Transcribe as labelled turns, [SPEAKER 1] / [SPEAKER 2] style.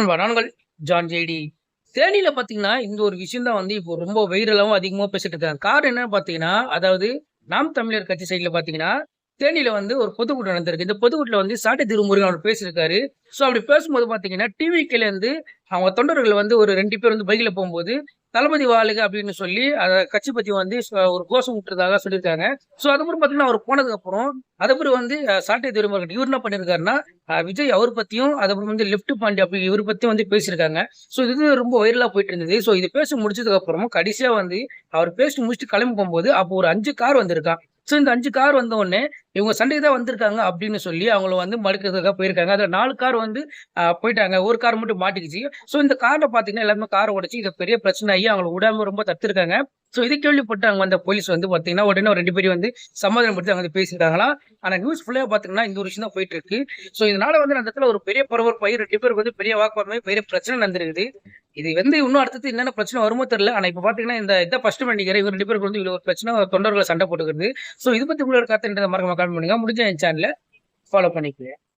[SPEAKER 1] நண்பா நான்கள் John JD. தேனியில பார்த்தீங்கன்னா, இந்த ஒரு விஷயம் தான் வந்து இப்போ ரொம்ப வைரலாவும் அதிகமா பேசிட்டு இருக்காங்க. காரணம் என்னன்னு பார்த்தீங்கன்னா, அதாவது நாம் தமிழர் கட்சி சைட்ல பார்த்தீங்கன்னா, தேனியில வந்து ஒரு பொதுக்கூட்டம் நடந்திருக்கு. இந்த பொதுக்கூட்டத்துல வந்து சாட்டை திருமுருகன் அவர் பேசியிருக்காரு. ஸோ அப்படி பேசும்போது பார்த்தீங்கன்னா, டிவிகேலேருந்து அவங்க தொண்டர்கள் வந்து ஒரு 2 பேர் வந்து பைக்ல போம்போது, "தளபதி வாழ்க" அப்படின்னு சொல்லி கட்சி பத்தி வந்து ஒரு கோஷம் விட்டுறதாக சொல்லியிருக்காங்க. ஸோ அதுக்கப்புறம் பார்த்தீங்கன்னா, அவர் போனதுக்கப்புறம் அதுக்கப்புறம் வந்து சாட்டை திருமுருகன் இவரு என்ன பண்ணியிருக்காருன்னா, விஜய் அவர் பத்தியும், அதுக்கப்புறம் வந்து லெஃப்ட் பாண்டி அப்படி இவர பத்தியும் வந்து பேசியிருக்காங்க. ஸோ இது ரொம்ப வைரலா போயிட்டு இருந்தது. ஸோ இது பேசி முடிச்சதுக்கு அப்புறமும் கடைசியா வந்து அவர் பேசி முடிச்சுட்டு கிளம்பி போம்போது, அப்போ ஒரு 5 கார் வந்திருக்காம். ஸோ இந்த 5 கார் வந்த உடனே, இவங்க சண்டைக்கு தான் வந்திருக்காங்க அப்படின்னு சொல்லி அவங்கள வந்து மடுக்கிறதுக்காக போயிருக்காங்க. அதுல 4 கார் வந்து போயிட்டாங்க. ஒரு கார் மட்டும் மாட்டிக்கிச்சு. ஸோ இந்த கார்ல பார்த்தீங்கன்னா, எல்லாருமே கார உடைச்சு இது பெரிய பிரச்சனை ஆகி அவங்கள விடாம ரொம்ப தடுத்துருக்காங்க. ஸோ இத கேள்விப்பட்டு அங்க வந்த போலீஸ் வந்து பார்த்தீங்கன்னா, உடனே ஒரு 2 பேரையும் வந்து சமாதானப்படுத்தி அங்க வந்து பேசியிருக்காங்களாம். ஆனா நியூஸ் ஃபுல்லா பார்த்தீங்கன்னா, இந்த ஒரு விஷயம் தான் போயிட்டு இருக்கு. ஸோ இதனால வந்து அந்த இடத்துல ஒரு பெரிய பரபரப்பாகி 2 பேருக்கு வந்து பெரிய வாக்குவாதமாகி பெரிய பிரச்சனை நடந்திருக்குது. இது வந்து இன்னும் அடுத்தது என்னென்ன பிரச்சனை வருமோ தெரியல. ஆனா இப்ப பார்த்தீங்கன்னா, இதான் ஃபர்ஸ்ட் நினைக்கிறேன். இவங்க 2 பேருக்கு வந்து இவ்வளவு ஒரு பிரச்சனை தொண்டர்கள் சண்டை போட்டுக்கிறது. ஸோ இது பத்தி உங்களோட கருத்து என்னன்றத மறக்காம கமெண்ட் பண்ணுங்க. முடிஞ்சா என் சேனல ஃபாலோ பண்ணிக்கங்க.